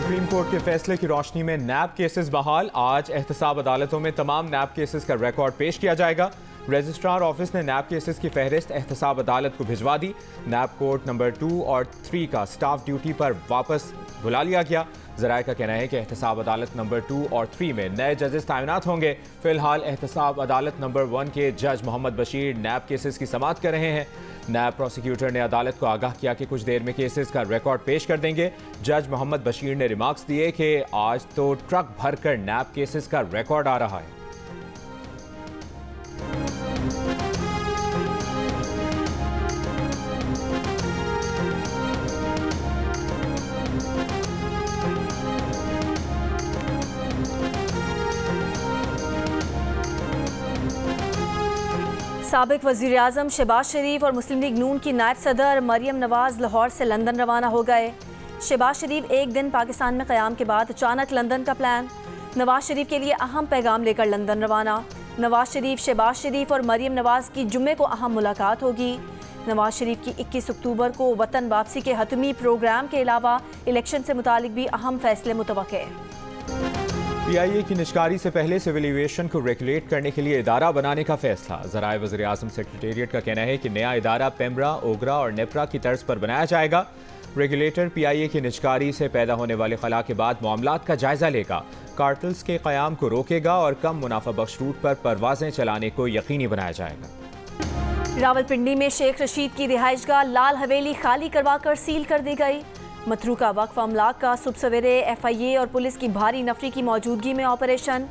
Supreme court के फैसले की रोशनी में नैब केसेस बहाल। आज एहतसाब अदालतों में तमाम नैब केसेस का रिकॉर्ड पेश किया जाएगा। रजिस्ट्रार ऑफिस ने नैब केसेस की फहरिस्त एहतसाब अदालत को भिजवा दी। नैब कोर्ट नंबर 2 और 3 का स्टाफ ड्यूटी पर वापस बुला लिया गया। ज़राए का कहना है कि एहतसाब अदालत नंबर 2 और 3 में नए जजेस तैनात होंगे। फिलहाल एहतसाब अदालत नंबर 1 के जज मोहम्मद बशीर नैब केसेस की समाअत कर रहे हैं। नैब प्रोसिक्यूटर ने अदालत को आगाह किया कि कुछ देर में केसेस का रिकॉर्ड पेश कर देंगे। जज मोहम्मद बशीर ने रिमार्क्स दिए कि आज तो ट्रक भरकर नैब केसेस का रिकॉर्ड आ रहा है। साबिक वज़ीर आज़म शहबाज शरीफ और मुस्लिम लीग नून की नायब सदर मरियम नवाज लाहौर से लंदन रवाना हो गए। शहबाज शरीफ एक दिन पाकिस्तान में क़याम के बाद अचानक लंदन का प्लान। नवाज शरीफ के लिए अहम पैगाम लेकर लंदन रवाना। नवाज शरीफ, शहबाज शरीफ और मरियम नवाज की जुम्मे को अहम मुलाकात होगी। नवाज शरीफ की 21 अक्टूबर को वतन वापसी के हतमी प्रोग्राम के अलावा इलेक्शन से मुतालिक भी अहम फैसले मुतवक्के। PIA की निजकारी से पहले सिविल एविएशन को रेगुलेट करने के लिए इदारा बनाने का फैसला। ज़राए वज़ीर आज़म सेक्रेटेरिएट का कहना है कि नया इदारा पेमरा, ओगरा और नेपरा की तर्ज पर बनाया जाएगा। रेगुलेटर PIA की निजकारी से पैदा होने वाले खला के बाद मामलात का जायजा लेगा, कार्टल्स के क़याम को रोकेगा और कम मुनाफा बख्श रूट पर परवाजें चलाने को यकीनी बनाया जाएगा। रावलपिंडी में शेख रशीद की रिहाइशगाह लाल हवेली खाली करवाकर सील कर दी गई। मतरूका वक्फ अमलाक का सुबह सवेरे FIA और पुलिस की भारी नफरी की मौजूदगी में ऑपरेशन।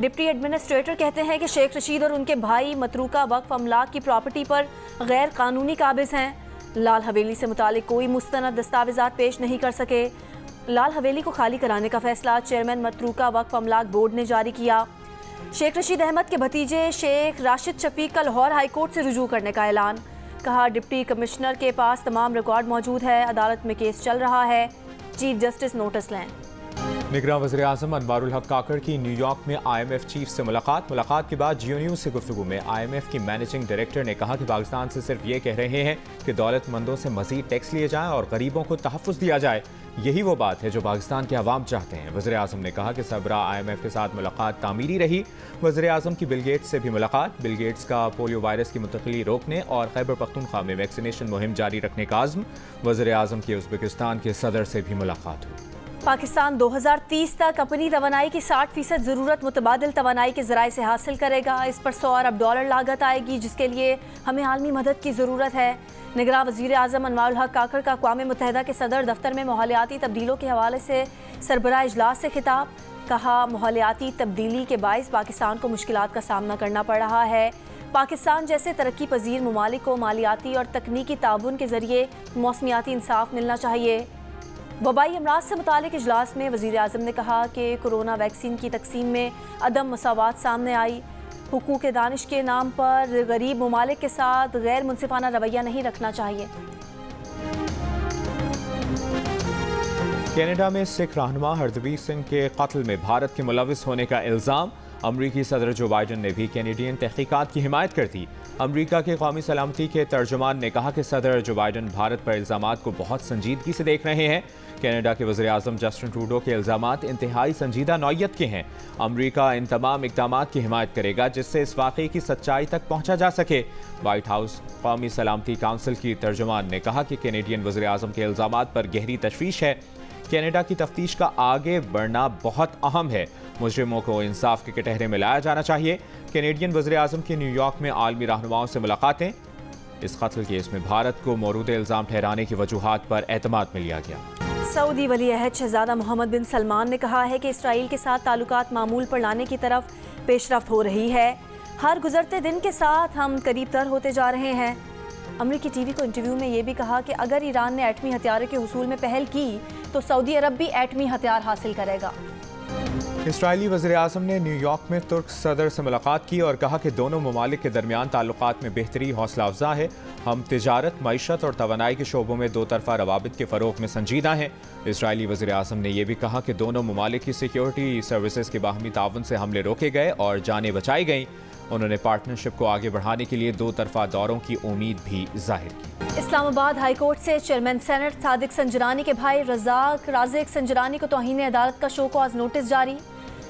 डिप्टी एडमिनिस्ट्रेटर कहते हैं कि शेख रशीद और उनके भाई मतरूका वक्फ अमलाक की प्रॉपर्टी पर गैर कानूनी काबिज हैं। लाल हवेली से मुतालिक कोई मुस्तनद दस्तावेजात पेश नहीं कर सके। लाल हवेली को खाली कराने का फैसला चेयरमैन मतरूका वक्फ अमलाक बोर्ड ने जारी किया। शेख रशीद अहमद के भतीजे शेख राशिद शफीक का लाहौर हाईकोर्ट से रुजू करने का ऐलान। कहा, डिप्टी कमिश्नर के पास तमाम रिकॉर्ड मौजूद है, अदालत में केस चल रहा है, चीफ जस्टिस नोटिस लें। निगरान वज़ीर आज़म अनवारुल हक काकड़ की न्यूयॉर्क में IMF चीफ से मुलाकात के बाद जियो न्यूज़ से गुफ्तगू में IMF की मैनेजिंग डायरेक्टर ने कहा कि पाकिस्तान से सिर्फ ये कह रहे हैं कि दौलतमंदों से मज़ीद टैक्स लिए जाएं और गरीबों को तहफ़्फ़ुज़ दिया जाए। यही वो बात है जो पाकिस्तान के अवाम चाहते हैं। वज़ीर आज़म ने कहा कि सबरा IMF के साथ मुलाकात तामीरी रही। वज़ीर आज़म की बिल गेट्स से भी मुलाकात। बिल गेट्स का पोलियो वायरस की मुंतकिली रोकने और खैबर पख्तूनख्वा में वैक्सीनेशन मुहिम जारी रखने का आज़म। वज़ीर आज़म की उज़्बेकिस्तान के सदर से भी मुलाकात हुई। पाकिस्तान 2030 तक अपनी तवानाई की 60% ज़रूरत मुतबादिल तवानाई के ज़राए से हासिल करेगा। इस पर $100 अरब लागत आएगी, जिसके लिए हमें आलमी मदद की ज़रूरत है। निगरान वज़ीर आज़म अनवारुल हक काकड़ का अक़वाम मुत्तहिदा के सदर दफ्तर में माहौलियाती तब्दीलों के हवाले से सरबराह इजलास से खिताब। कहा, माहौलियाती तब्दीली के बाइस पाकिस्तान को मुश्किलात का सामना करना पड़ रहा है। पाकिस्तान जैसे तरक्की पजीर ममालिक को मालियाती और तकनीकी ताउन के ज़रिए मौसमियाती इंसाफ मिलना चाहिए। वबाई अमराज से मुतालिक इजलास में वज़ीर आज़म ने कहा कि कोरोना वैक्सीन की तकसीम में अदम मसावात सामने आई। हुकूक दानिश के नाम पर गरीब ममालिक के साथ गैर मुनसिफाना रवैया नहीं रखना चाहिए। कनाडा में सिख रहनुमा हरदवीर सिंह के कत्ल में भारत के मुलविस होने का इल्ज़ाम। अमरीकी सदर जो बाइडन ने भी कैनेडियन तहकीकात की हिमायत कर दी। अमरीका के कौमी सलामती के तर्जुमान ने कहा कि सदर जो बाइडन भारत पर इल्ज़ामात को बहुत संजीदगी से देख रहे हैं। कनाडा के वज़ीर आज़म जस्टिन ट्रूडो के इल्ज़ामात इंतहाई संजीदा नौयत के हैं। अमरीका इन तमाम इक़दामात की हिमायत करेगा जिससे इस वाक़े की सच्चाई तक पहुँचा जा सके। वाइट हाउस कौमी सलामती काउंसिल की तर्जुमान ने कहा कि कैनेडियन वज़ीर आज़म के इल्ज़ामात पर गहरी तशवीश है। कनाडा की तफ्तीश का आगे बढ़ना बहुत अहम है। मुजरिमों को इंसाफ के कटहरे में लाया जाना चाहिए। कैनेडियन वज़ीर आज़म की न्यूयॉर्क में आलमी रहनुमाओं से मुलाकातें। इस कत्ल केस में भारत को मौरूद इल्ज़ाम ठहराने की वजूहात पर एतमाद में लिया गया। सऊदी वली अहद शहजादा मोहम्मद बिन सलमान ने कहा है कि इसराइल के साथ ताल्लुकात मामूल पर लाने की तरफ पेशरफ्त हो रही है। हर गुजरते दिन के साथ हम करीब तर होते जा रहे हैं। अमरीकी TV को इंटरव्यू में ये भी कहा कि अगर ईरान ने एटमी हथियारों के हुसूल में पहल की तो सऊदी अरब भी एटमी हथियार हासिल करेगा। इसराइली वज़ीर-ए-आज़म ने न्यूयॉर्क में तुर्क सदर से मुलाकात की और कहा कि दोनों ममालिक के दरमियान ताल्लुकात में बेहतरी हौसला अफजा है। हम तिजारत, मईशत और तवानाई के शोबों में दो तरफा रवाबित के फ़रोग़ में संजीदा हैं। इसराइली वज़ीर-ए-आज़म ने यह भी कहा कि दोनों ममालिक की सिक्योरिटी सर्विसेज के बाहमी ताउन से हमले रोके गए और जानें बचाई गईं। उन्होंने पार्टनरशिप को आगे बढ़ाने के लिए दो तरफा दौरों की उम्मीद भी जाहिर की। इस्लामाबाद हाई कोर्ट से चेयरमैन सेनेट सादिक संजरानी के भाई राज़िक संजरानी को तौहीन अदालत का शो कॉज नोटिस जारी।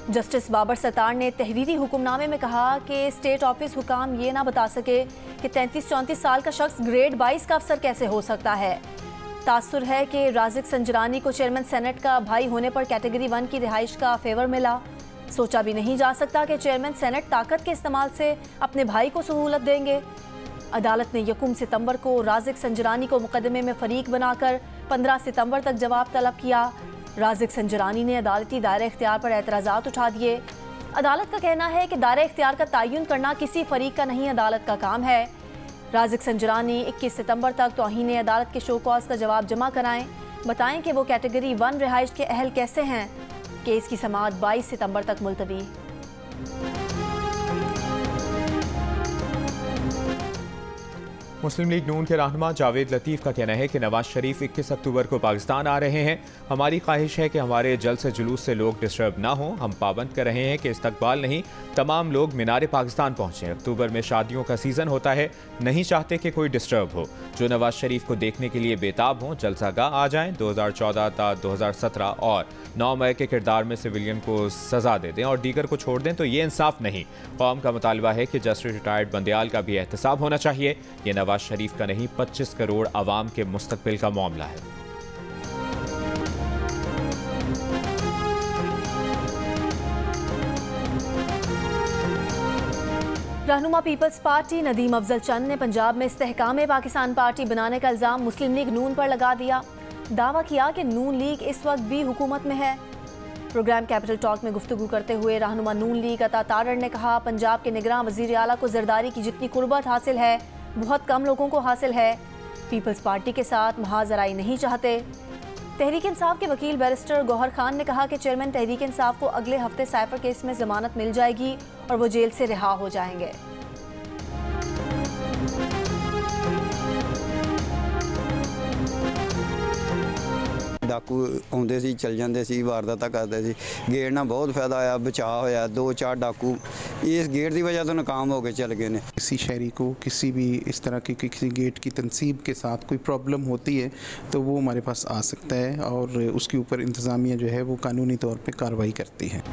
जस्टिस बाबर सत्तार ने तहरीरी हुक्मनामे में कहा कि स्टेट ऑफिस हुकाम ये ना बता सके कि 33-34 साल का शख्स ग्रेड 22 का अफसर कैसे हो सकता है। तासुर है कि राज़िक संजरानी को चेयरमैन सेनेट का भाई होने पर कैटेगरी 1 की रिहाइश का फेवर मिला। सोचा भी नहीं जा सकता कि चेयरमैन सेनेट ताकत के इस्तेमाल से अपने भाई को सहूलत देंगे। अदालत ने 1 सितंबर को राज़िक संजरानी को मुकदमे में फरीक बनाकर 15 सितंबर तक जवाब तलब किया। राज़िक संजरानी ने अदालती दायरे इख्तियार पर एतराज़ात उठा दिए। अदालत का कहना है कि दायरे इख्तियार का तयन करना किसी फरीक का नहीं, अदालत का काम है। राज़िक संजरानी 21 सितंबर तक तौहीन अदालत के शो कॉज का जवाब जमा कराएं। बताएं कि वो कैटेगरी 1 रिहाइश के अहल कैसे हैं। केस की समाअत 22 सितंबर तक मुलतवी। मुस्लिम लीग नून के रहनुमा जावेद लतीफ़ का कहना है कि नवाज शरीफ 21 अक्टूबर को पाकिस्तान आ रहे हैं। हमारी ख्वाहिश है कि हमारे जलसे जुलूस से लोग डिस्टर्ब ना हों। हम पाबंद कर रहे हैं कि इस्तकबाल नहीं, तमाम लोग मीनार पाकिस्तान पहुँचें। अक्टूबर में शादियों का सीज़न होता है, नहीं चाहते कि कोई डिस्टर्ब हो। जो नवाज शरीफ को देखने के लिए बेताब हों, जलसागाह आ जाएँ। 2014 था 2017 और 9 मई के किरदार में सिविलियन को सज़ा दे दें और दीगर को छोड़ दें तो ये इंसाफ नहीं। कौम का मुतालबा है कि जस्टिस रिटायर्ड बंदयाल का भी एहतसाब होना चाहिए। ये नवाज शरीफ का नहीं, 25 करोड़ आवाम के मुस्तकबिल का मामला है। रहनुमा पीपल्स पार्टी नदीम अफजल चंद ने पंजाब में इस्तेहकाम पाकिस्तान पार्टी बनाने का इल्ज़ाम मुस्लिम लीग नून पर लगा दिया। दावा किया कि नून लीग इस वक्त भी हुकूमत में है। प्रोग्राम कैपिटल टॉक में गुफ्तगू करते हुए रहनुमा नून लीग अता तारड़ ने कहा, पंजाब के निगरान वज़ीर आला को जरदारी की जितनी कुर्बत हासिल है बहुत कम लोगों को हासिल है। पीपल्स पार्टी के साथ महाजराई नहीं चाहते। तहरीक इंसाफ के वकील बैरिस्टर गौहर खान ने कहा कि चेयरमैन तहरीक इंसाफ को अगले हफ्ते साइफर केस में जमानत मिल जाएगी और वो जेल से रिहा हो जाएंगे। डाकू आउंदे सी, चल जाते सी, वारदातां करते सी। गेट ना बहुत फायदा आया, बचाव होया। 2-4 डाकू इस गेट की वजह तो नाकाम हो गए, चल गए ने। किसी शहरी को किसी भी इस तरह की किसी गेट की तनसीब के साथ कोई प्रॉब्लम होती है तो वो हमारे पास आ सकता है और उसके ऊपर इंतज़ामिया जो है वो कानूनी तौर पर कार्रवाई करती है।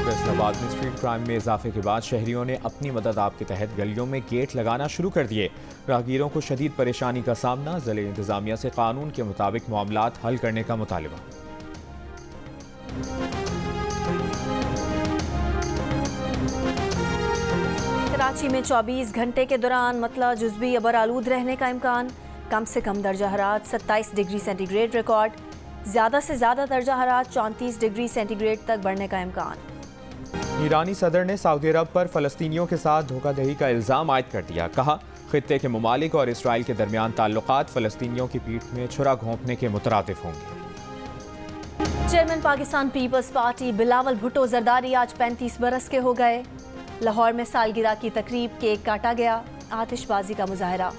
फैसलाबाद में स्ट्रीट क्राइम में इजाफे के बाद शहरियों ने अपनी मदद आप के तहत गलियों में गेट लगाना शुरू कर दिए। राहगीरों को शदीद परेशानी का सामना, ज़िले इंतजामिया से कानून के मुताबिक मामलात हल करने का मुतालिबा। कराची में 24 घंटे के दौरान मतला जुज़वी अबर आलूद रहने का इम्कान। कम से कम दर्जा हरारत 27 डिग्री सेंटीग्रेड रिकॉर्ड। ज़्यादा से ज़्यादा दर्जा हरारत 34 डिग्री सेंटीग्रेड तक बढ़ने का इम्कान। ईरानी सदर ने सऊदी अरब पर फ़लस्तीनियों के साथ धोखाधड़ी का इल्ज़ाम आयद कर दिया। कहा, खित्ते के ममालिक और इसराइल के दरमियान ताल्लुकात फ़लस्तीनियों की पीठ में छुरा घोंपने के मुतरादिफ होंगे। चेयरमैन पाकिस्तान पीपल्स पार्टी बिलावल भुट्टो जरदारी आज 35 बरस के हो गए। लाहौर में सालगिरह की तकरीब, केक काटा गया, आतिशबाजी का मुजाहरा।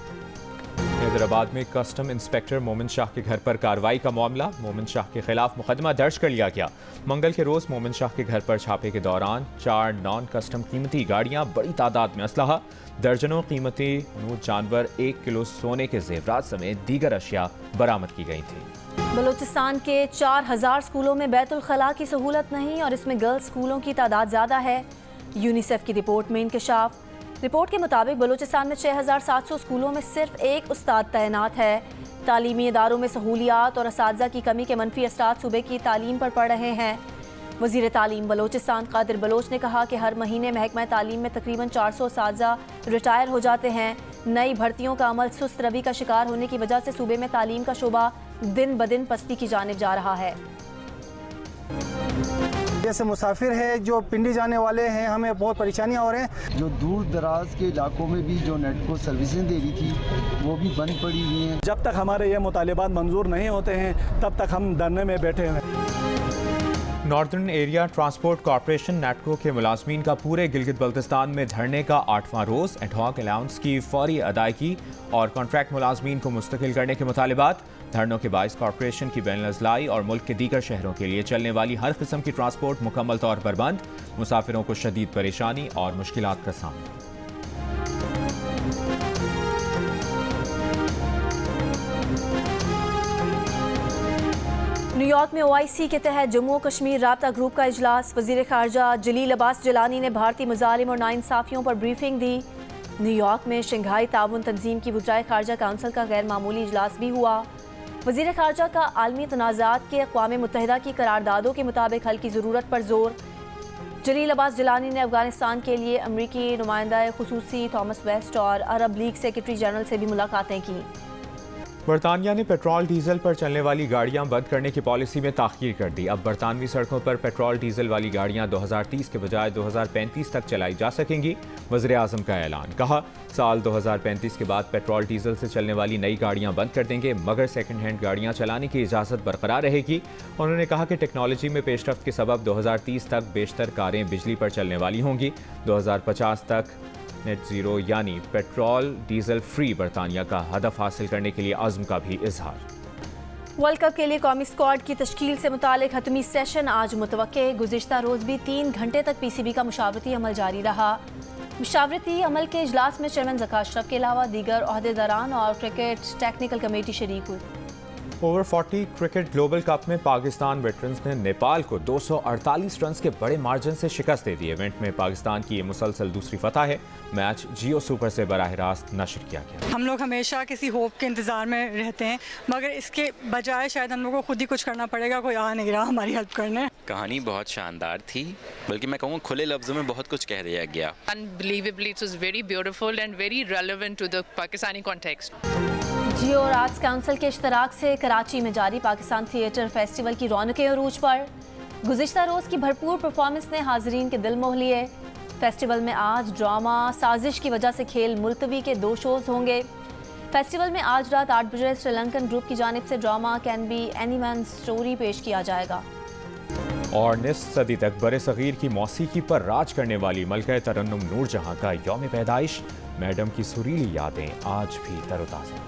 हैदराबाद में कस्टम इंस्पेक्टर मोमिन शाह के घर पर कार्रवाई का मामला। मोमिन शाह के खिलाफ मुकदमा दर्ज कर लिया गया। मंगल के रोज मोमिन शाह के घर पर छापे के दौरान 4 नॉन कस्टम कीमती गाड़ियां, बड़ी तादाद में असलहा, दर्जनों कीमती नूर जानवर, 1 किलो सोने के जेवरात समेत दीगर अशिया बरामद की गई थी। बलूचिस्तान के 4000 स्कूलों में बैतुल खला की सहूलत नहीं और इसमें गर्ल्स स्कूलों की तादाद ज़्यादा है। यूनिसेफ की रिपोर्ट में इंकशाफ। रिपोर्ट के मुताबिक बलूचिस्तान में 6700 स्कूलों में सिर्फ एक उस्ताद तैनात है। तालीमी इदारों में सहूलियात और असातिज़ा की कमी के मनफी असरात सूबे की तालीम पर पड़ रहे हैं। वज़ीर तालीम बलूचिस्तान कादिर बलोच ने कहा कि हर महीने महकमा तालीम में तकरीबन 400 असातिज़ा रिटायर हो जाते हैं। नई भर्तियों का अमल सुस्त रवि का शिकार होने की वजह से सूबे में तालीम का शोबा दिन ब दिन पस्ती की जानिब जा रहा है। जैसे मुसाफिर है जो पिंडी जाने वाले हैं, हमें बहुत परेशानियां हो रही हैं। जो दूर दराज के इलाकों में भी जो नेट को सर्विसेज दे रही थी वो भी बंद पड़ी हुई हैं। जब तक हमारे ये मुतालिबात मंजूर नहीं होते हैं तब तक हम धरने में बैठे हैं। नॉर्दर्न एरिया ट्रांसपोर्ट कॉरपोरेशन नेटको के मुलाजमीन का पूरे गिलगित बल्तिस्तान में धरने का 8वां रोज। एडहॉक अलाउंस की फौरी अदायगी और कॉन्ट्रैक्ट मुलाजमीन को मुस्तकिल करने के मुतालिबात। धरनों के बाइस कॉरपोरेशन की बैन अजलाई और मुल्क के दीगर शहरों के लिए चलने वाली हर किस्म की ट्रांसपोर्ट मुकम्मल तौर पर बंद। मुसाफिरों को शदीद परेशानी और मुश्किलात का सामना। न्यूयॉर्क में OIC के तहत जम्मू कश्मीर राब्ता ग्रुप का इजलास। वजीर खारजा जलील अब्बास जिलानी ने भारतीय मुजालिम और नाइंसाफियों पर ब्रीफिंग दी। न्यूयॉर्क में शंघाई ताउन तंजीम की वज़राए खारजा काउंसिल का गैर मामूली इजलास भी हुआ। वजीर खारजा का आलमी तनाज़ात के अक़वाम मुत्तहिदा की करारदादों के मुताबिक हल की ज़रूरत पर जोर। जलील अब्बास जिलानी ने अफगानिस्तान के लिए अमरीकी नुमाइंदा खुसूसी थॉमस वेस्ट और अरब लीग सेक्रेटरी जनरल से भी मुलाकातें की। बरतानिया ने पेट्रोल डीजल पर चलने वाली गाड़ियां बंद करने की पॉलिसी में ताख़ीर कर दी। अब बरतानवी सड़कों पर पेट्रोल डीजल वाली गाड़ियां 2030 के बजाय 2035 तक चलाई जा सकेंगी। वज़ीर आज़म का ऐलान। कहा, साल 2035 के बाद पेट्रोल डीजल से चलने वाली नई गाड़ियां बंद कर देंगे, मगर सेकंड हैंड गाड़ियां चलाने की इजाज़त बरकरार रहेगी। उन्होंने कहा कि टेक्नोलॉजी में पेशरफ्त के सबब 2030 तक बेशतर कारें बिजली पर चलने वाली होंगी। 2050 तक नेट ज़ीरो यानी पेट्रोल डीजल फ्री बरतानिया का हदफ हासिल करने के लिए अज़्म का भी इजहार। वर्ल्ड कप के लिए कौमी स्क्वाड की तश्कील से मुतालिक हतमी सेशन आज मुतवक्के। गुज़िश्ता रोज़ भी 3 घंटे तक PCB का मुशावरती अमल जारी रहा। मुशावरती अमल के इजलास में चेयरमैन ज़का अशरफ के अलावा दीगर ओहदेदारान और क्रिकेट टेक्निकल कमेटी शरीक हुई। ओवर 40 क्रिकेट ग्लोबल कप में पाकिस्तान वेटरन्स ने नेपाल को 248 रन के बड़े मार्जिन से शिकस्त दे दी। इवेंट में पाकिस्तान की ये मुसलसल दूसरी फतह है। मैच जियो सुपर से बराह रास्त नशर किया गया। हम लोग हमेशा किसी होप के इंतज़ार में रहते हैं, मगर इसके बजाय शायद हम लोग को खुद ही कुछ करना पड़ेगा। कोई आ नहीं रहा हमारी हेल्प करने। कहानी बहुत शानदार थी, बल्कि मैं कहूँ खुले लफ्ज़ों में बहुत कुछ कह दिया गया। Unbelievably, it was very beautiful and very relevant to the Pakistani context. जियो और आर्ट्स काउंसिल के इश्तराक से कराची में जारी पाकिस्तान थिएटर फेस्टिवल की रौनकें अरूज पर। गुज़िश्ता रोज़ की भरपूर परफॉर्मेंस ने हाज़रीन के दिल मोह लिए। फेस्टिवल में आज ड्रामा साजिश की वजह से खेल मुलतवी के 2 शोज़ होंगे। फेस्टिवल में आज रात 8 बजे श्रीलंकन ग्रुप की जानिब से drama can be any man's story पेश किया जाएगा। और निस्फ सदी तक बरे सगीर की मौसीकी पर राज करने वाली मलका तरन्नुम नूरजहां का यौम पैदाइश। मैडम की सुरीली यादें आज भी तरोताज़ा।